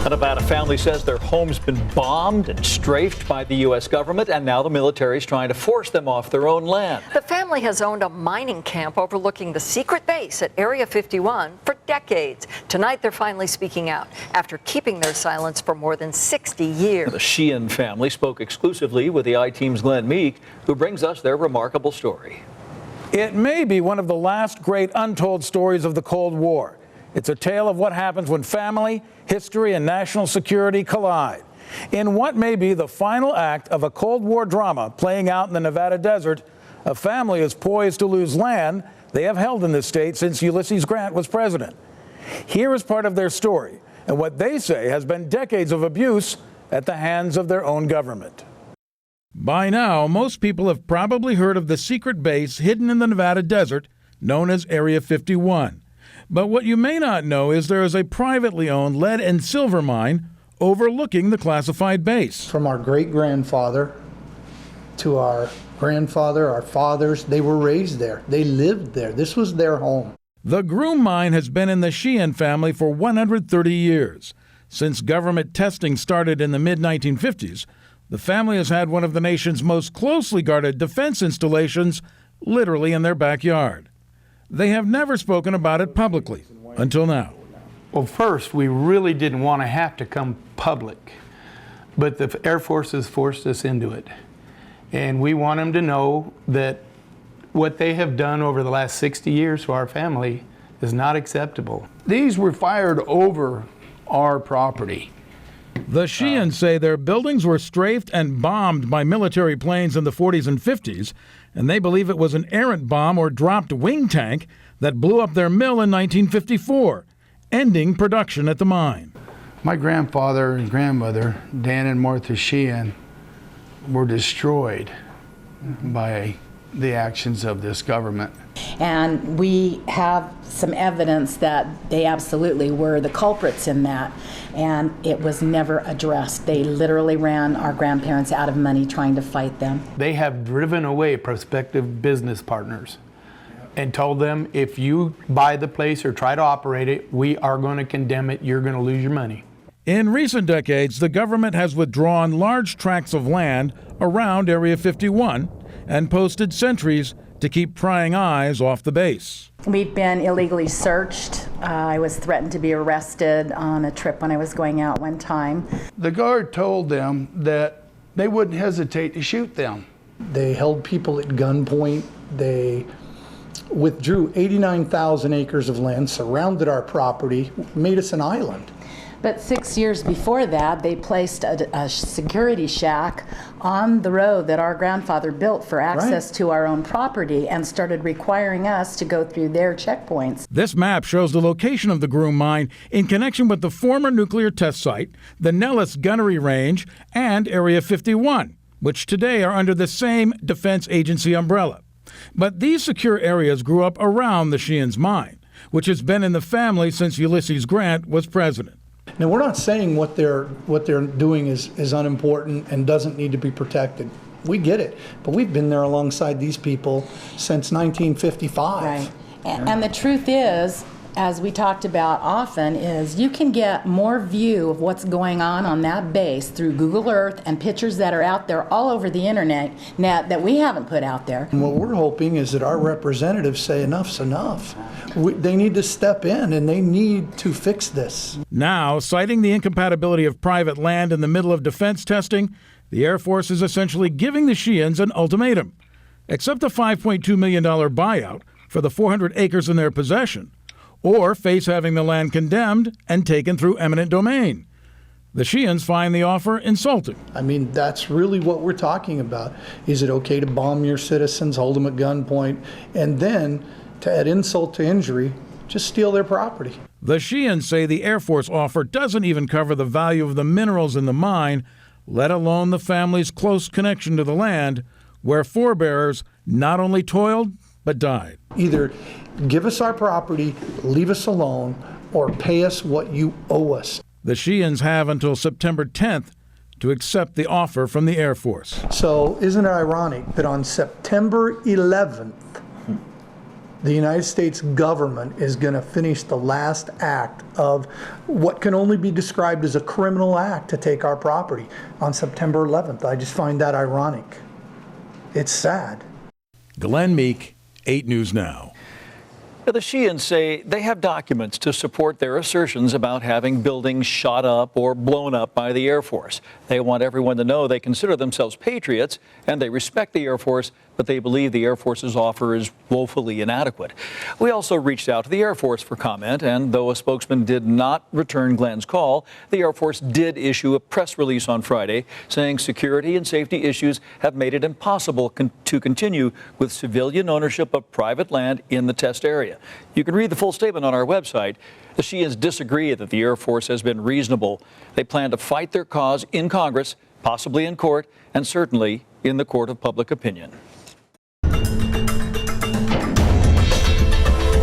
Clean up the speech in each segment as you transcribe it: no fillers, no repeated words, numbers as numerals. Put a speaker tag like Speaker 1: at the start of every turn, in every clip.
Speaker 1: A Nevada family says their home's been bombed and strafed by the U.S. government, and now the military is trying to force them off their own land.
Speaker 2: The family has owned a mining camp overlooking the secret base at Area 51 for decades. Tonight, they're finally speaking out after keeping their silence for more than 60 years.
Speaker 1: The Sheahan family spoke exclusively with the I-Team's Glenn Meek, who brings us their remarkable story.
Speaker 3: It may be one of the last great untold stories of the Cold War. It's a tale of what happens when family, history, and national security collide. In what may be the final act of a Cold War drama playing out in the Nevada desert, a family is poised to lose land they have held in this state since Ulysses Grant was president. Here is part of their story and what they say has been decades of abuse at the hands of their own government. By now, most people have probably heard of the secret base hidden in the Nevada desert known as Area 51. But what you may not know is there is a privately owned lead and silver mine overlooking the classified base.
Speaker 4: From our great-grandfather to our grandfather, our fathers, they were raised there. They lived there. This was their home.
Speaker 3: The Groom Mine has been in the Sheahan family for 130 years. Since government testing started in the mid-1950s, the family has had one of the nation's most closely guarded defense installations literally in their backyard. They have never spoken about it publicly until now.
Speaker 5: Well, first, we really didn't want to have to come public, but the Air Force has forced us into it. And we want them to know that what they have done over the last 60 years to our family is not acceptable.
Speaker 6: These were fired over our property.
Speaker 3: The Sheahans say their buildings were strafed and bombed by military planes in the 40s and 50s, and they believe it was an errant bomb or dropped wing tank that blew up their mill in 1954, ending production at the mine.
Speaker 6: My grandfather and grandmother, Dan and Martha Sheahan, were destroyed by the actions of this government.
Speaker 7: And we have some evidence that they absolutely were the culprits in that, and it was never addressed. They literally ran our grandparents out of money trying to fight them.
Speaker 5: They have driven away prospective business partners and told them, if you buy the place or try to operate it, we are going to condemn it, you're going to lose your money.
Speaker 3: In recent decades, the government has withdrawn large tracts of land around Area 51 and posted sentries to keep prying eyes off the base.
Speaker 7: We've been illegally searched. I was threatened to be arrested on a trip when I was going out one time.
Speaker 6: The guard told them that they wouldn't hesitate to shoot them.
Speaker 4: They held people at gunpoint. They withdrew 89,000 acres of land, surrounded our property, made us an island.
Speaker 7: But 6 years before that, they placed a security shack on the road that our grandfather built for access to our own property and started requiring us to go through their checkpoints.
Speaker 3: This map shows the location of the Groom Mine in connection with the former nuclear test site, the Nellis Gunnery Range, and Area 51, which today are under the same defense agency umbrella. But these secure areas grew up around the Sheahan's mine, which has been in the family since Ulysses Grant was president.
Speaker 4: Now, we're not saying what they're doing is unimportant and doesn't need to be protected. We get it, but we've been there alongside these people since 1955.
Speaker 7: Right. And the truth is, as we talked about often, is you can get more view of what's going on that base through Google Earth and pictures that are out there all over the internet that we haven't put out there.
Speaker 4: And what we're hoping is that our representatives say enough's enough. They need to step in and they need to fix this.
Speaker 3: Now, citing the incompatibility of private land in the middle of defense testing, the Air Force is essentially giving the Sheahans an ultimatum. Accept a $5.2 million buyout for the 400 acres in their possession, or face having the land condemned and taken through eminent domain. The Sheahans find the offer insulting.
Speaker 4: I mean, that's really what we're talking about. Is it okay to bomb your citizens, hold them at gunpoint, and then, to add insult to injury, just steal their property?
Speaker 3: The Sheahans say the Air Force offer doesn't even cover the value of the minerals in the mine, let alone the family's close connection to the land, where forebears not only toiled, but died.
Speaker 4: Either give us our property, leave us alone, or pay us what you owe us.
Speaker 3: The Sheahans have until September 10th to accept the offer from the Air Force.
Speaker 4: So isn't it ironic that on September 11th, the United States government is going to finish the last act of what can only be described as a criminal act to take our property on September 11th. I just find that ironic. It's sad.
Speaker 3: Glenn Meek, 8 News Now.
Speaker 1: Now, the Sheahans say they have documents to support their assertions about having buildings shot up or blown up by the Air Force. They want everyone to know they consider themselves patriots and they respect the Air Force, but they believe the Air Force's offer is woefully inadequate. We also reached out to the Air Force for comment, and though a spokesman did not return Glenn's call, the Air Force did issue a press release on Friday saying security and safety issues have made it impossible to continue with civilian ownership of private land in the test area. You can read the full statement on our website. The Sheahans disagree that the Air Force has been reasonable. They plan to fight their cause in Congress, possibly in court, and certainly in the court of public opinion.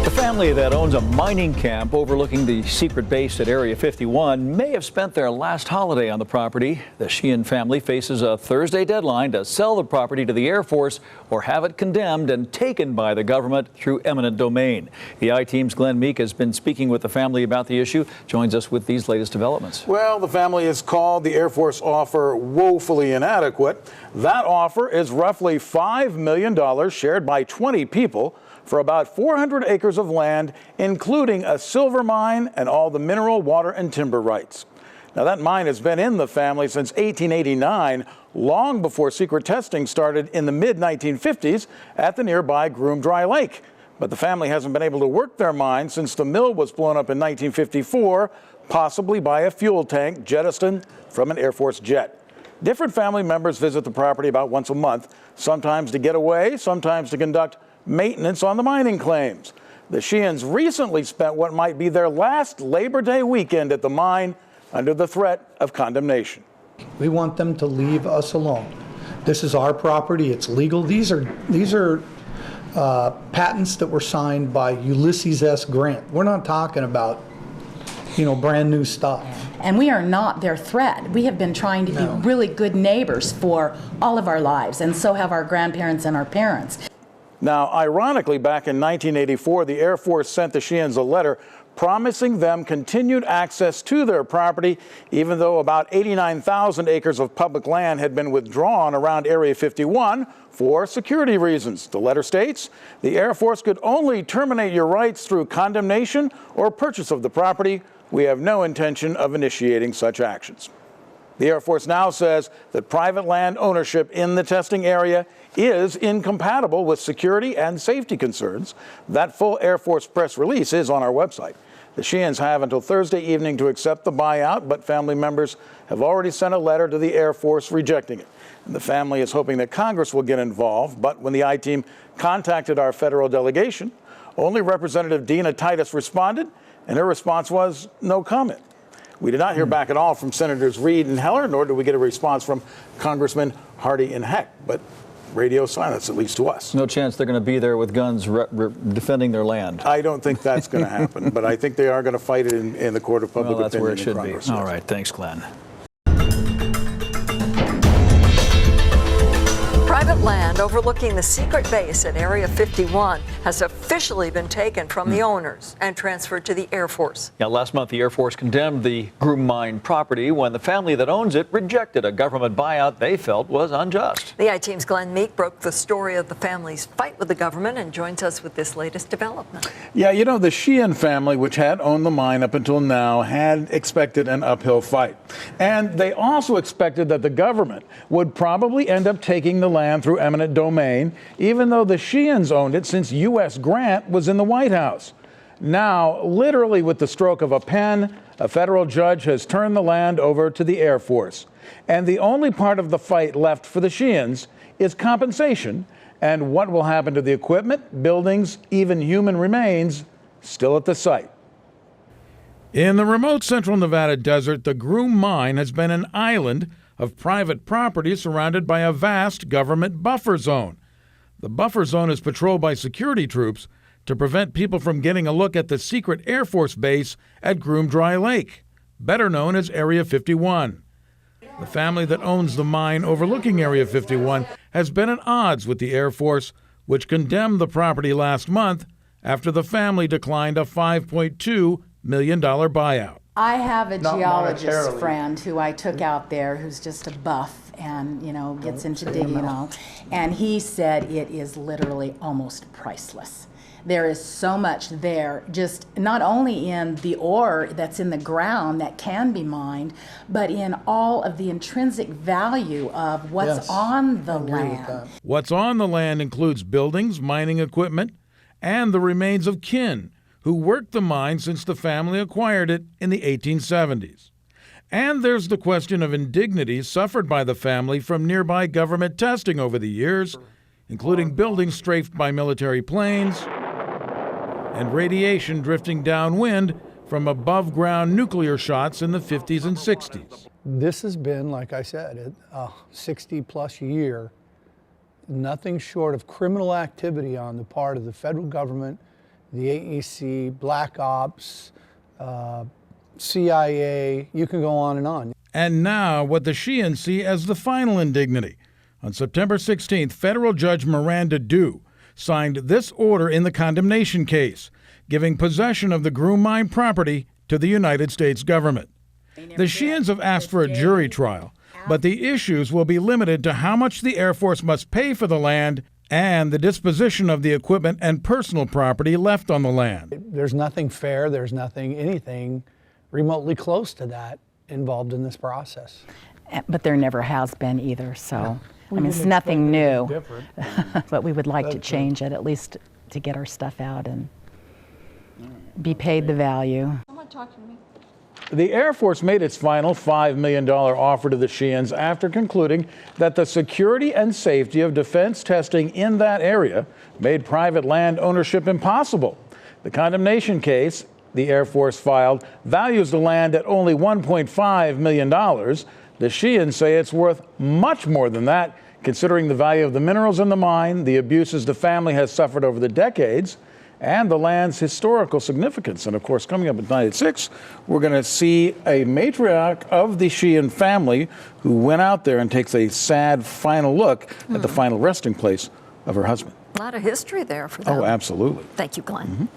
Speaker 1: The family that owns a mining camp overlooking the secret base at Area 51 may have spent their last holiday on the property. The Sheahan family faces a Thursday deadline to sell the property to the Air Force or have it condemned and taken by the government through eminent domain. The I-Team's Glenn Meek has been speaking with the family about the issue, joins us with these latest developments.
Speaker 3: Well, the family has called the Air Force offer woefully inadequate. That offer is roughly $5 million shared by 20 people for about 400 acres of land, including a silver mine and all the mineral, water, and timber rights. Now, that mine has been in the family since 1889, long before secret testing started in the mid-1950s at the nearby Groom Dry Lake. But the family hasn't been able to work their mine since the mill was blown up in 1954, possibly by a fuel tank jettisoned from an Air Force jet. Different family members visit the property about once a month, sometimes to get away, sometimes to conduct maintenance on the mining claims. The Sheahans recently spent what might be their last Labor Day weekend at the mine under the threat of condemnation.
Speaker 4: We want them to leave us alone. This is our property. It's legal. These are patents that were signed by Ulysses S. Grant. We're not talking about, brand new stuff.
Speaker 7: And we are not their threat. We have been trying to be really good neighbors for all of our lives, and so have our grandparents and our parents.
Speaker 3: Now, ironically, back in 1984, the Air Force sent the Sheahans a letter promising them continued access to their property, even though about 89,000 acres of public land had been withdrawn around Area 51 for security reasons. The letter states, the Air Force could only terminate your rights through condemnation or purchase of the property. We have no intention of initiating such actions. The Air Force now says that private land ownership in the testing area is incompatible with security and safety concerns. That full Air Force press release is on our website. The Sheahans have until Thursday evening to accept the buyout, but family members have already sent a letter to the Air Force rejecting it. And the family is hoping that Congress will get involved, but when the I-Team contacted our federal delegation, only Representative Dina Titus responded, and her response was no comment. We did not hear back at all from Senators Reid and Heller, nor did we get a response from Congressman Hardy and Heck, but radio silence, at least to us.
Speaker 1: No chance they're going to be there with guns defending their land.
Speaker 3: I don't think that's going to happen, but I think they are going to fight it in the court of public opinion.
Speaker 1: That's where it should
Speaker 3: Congress.
Speaker 1: be. All right, thanks, Glenn.
Speaker 2: Private land overlooking the secret base at Area 51 has officially been taken from the owners and transferred to the Air Force.
Speaker 1: Now, last month, the Air Force condemned the Groom Mine property when the family that owns it rejected a government buyout they felt was unjust.
Speaker 2: The I-Team's Glenn Meek broke the story of the family's fight with the government and joins us with this latest development.
Speaker 3: Yeah, the Sheahan family, which had owned the mine up until now, had expected an uphill fight. And they also expected that the government would probably end up taking the land through eminent domain, even though the Sheahans owned it since U.S. Grant was in the White House. Now, literally with the stroke of a pen, a federal judge has turned the land over to the Air Force. And the only part of the fight left for the Sheahans is compensation and what will happen to the equipment, buildings, even human remains still at the site. In the remote central Nevada desert, the Groom Mine has been an island of private property surrounded by a vast government buffer zone. The buffer zone is patrolled by security troops to prevent people from getting a look at the secret Air Force base at Groom Dry Lake, better known as Area 51. The family that owns the mine overlooking Area 51 has been at odds with the Air Force, which condemned the property last month after the family declined a $5.2 million buyout.
Speaker 7: I have a
Speaker 6: Not
Speaker 7: geologist
Speaker 6: monetarily.
Speaker 7: friend who I took out there who's just a buff and, gets into digging and all. And he said it is literally almost priceless. There is so much there, just not only in the ore that's in the ground that can be mined, but in all of the intrinsic value of what's
Speaker 4: Yes,
Speaker 7: on the
Speaker 4: I agree with
Speaker 7: land.
Speaker 4: that.
Speaker 3: What's on the land includes buildings, mining equipment, and the remains of kin who worked the mine since the family acquired it in the 1870s. And there's the question of indignities suffered by the family from nearby government testing over the years, including buildings strafed by military planes and radiation drifting downwind from above-ground nuclear shots in the 50s and 60s.
Speaker 4: This has been, like I said, a 60-plus year, nothing short of criminal activity on the part of the federal government, the AEC, Black Ops, CIA, you can go on and on.
Speaker 3: And now what the Sheahans see as the final indignity. On September 16th, federal judge Miranda Dew signed this order in the condemnation case, giving possession of the Groom Mine property to the United States government. The Sheahans have asked for a jury trial, but the issues will be limited to how much the Air Force must pay for the land and the disposition of the equipment and personal property left on the land.
Speaker 4: There's nothing fair, there's anything remotely close to that involved in this process.
Speaker 7: But there never has been either, so, it's nothing new. But we would like to change it, at least to get our stuff out and be paid the value.
Speaker 3: The Air Force made its final $5 million offer to the Sheahans after concluding that the security and safety of defense testing in that area made private land ownership impossible. The condemnation case the Air Force filed values the land at only $1.5 million. The Sheahans say it's worth much more than that, considering the value of the minerals in the mine, the abuses the family has suffered over the decades, and the land's historical significance. And of course, coming up at 9 at 6, we're going to see a matriarch of the Sheahan family who went out there and takes a sad final look at the final resting place of her husband.
Speaker 2: A lot of history there for them.
Speaker 3: Oh, absolutely.
Speaker 2: Thank you, Glenn.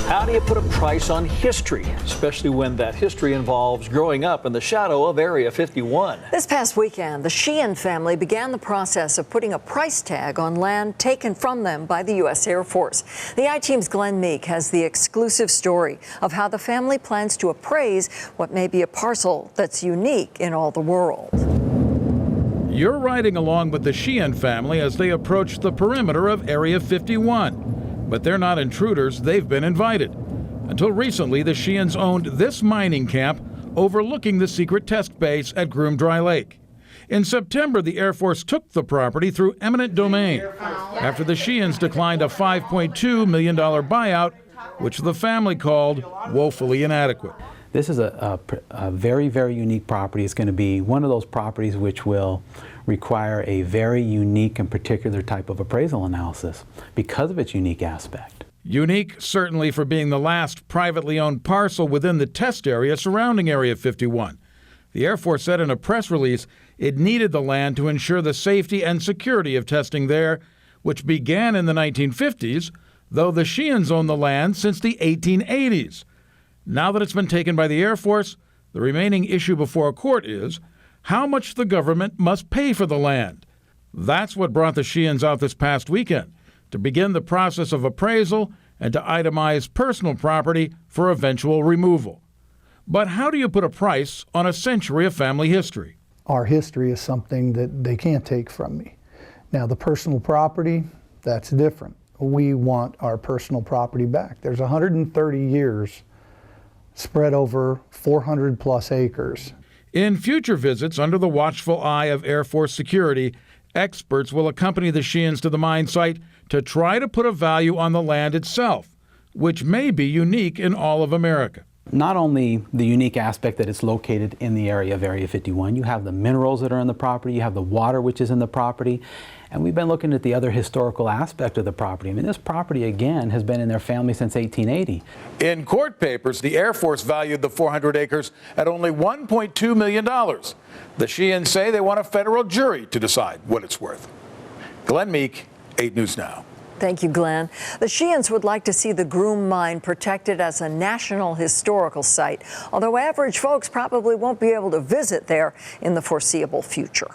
Speaker 1: How do you put a price on history, especially when that history involves growing up in the shadow of Area 51?
Speaker 2: This past weekend, the Sheahan family began the process of putting a price tag on land taken from them by the U.S. Air Force. The I-Team's Glenn Meek has the exclusive story of how the family plans to appraise what may be a parcel that's unique in all the world.
Speaker 3: You're riding along with the Sheahan family as they approach the perimeter of Area 51. But they're not intruders, they've been invited. Until recently, the Sheahans owned this mining camp overlooking the secret test base at Groom Dry Lake. In September, the Air Force took the property through eminent domain after the Sheahans declined a $5.2 million buyout, which the family called woefully inadequate.
Speaker 8: This is a very, very unique property. It's going to be one of those properties which will require a very unique and particular type of appraisal analysis because of its unique aspect.
Speaker 3: Unique, certainly, for being the last privately owned parcel within the test area surrounding Area 51. The Air Force said in a press release it needed the land to ensure the safety and security of testing there, which began in the 1950s, though the Sheahans owned the land since the 1880s. Now that it's been taken by the Air Force, the remaining issue before a court is how much the government must pay for the land. That's what brought the Sheahans out this past weekend, to begin the process of appraisal and to itemize personal property for eventual removal. But how do you put a price on a century of family history?
Speaker 4: Our history is something that they can't take from me. Now, the personal property, that's different. We want our personal property back. There's 130 years spread over 400 plus acres.
Speaker 3: In future visits under the watchful eye of Air Force security, experts will accompany the Sheahans to the mine site to try to put a value on the land itself, which may be unique in all of America.
Speaker 8: Not only the unique aspect that it's located in the area of Area 51, you have the minerals that are in the property, you have the water which is in the property, and we've been looking at the other historical aspect of the property. I mean, this property, again, has been in their family since 1880.
Speaker 3: In court papers, the Air Force valued the 400 acres at only $1.2 million. The Sheahans say they want a federal jury to decide what it's worth. Glenn Meek,
Speaker 9: 8 News Now.
Speaker 2: Thank you, Glenn. The Sheahans would like to see the Groom Mine protected as a National Historical Site, although average folks probably won't be able to visit there in the foreseeable future.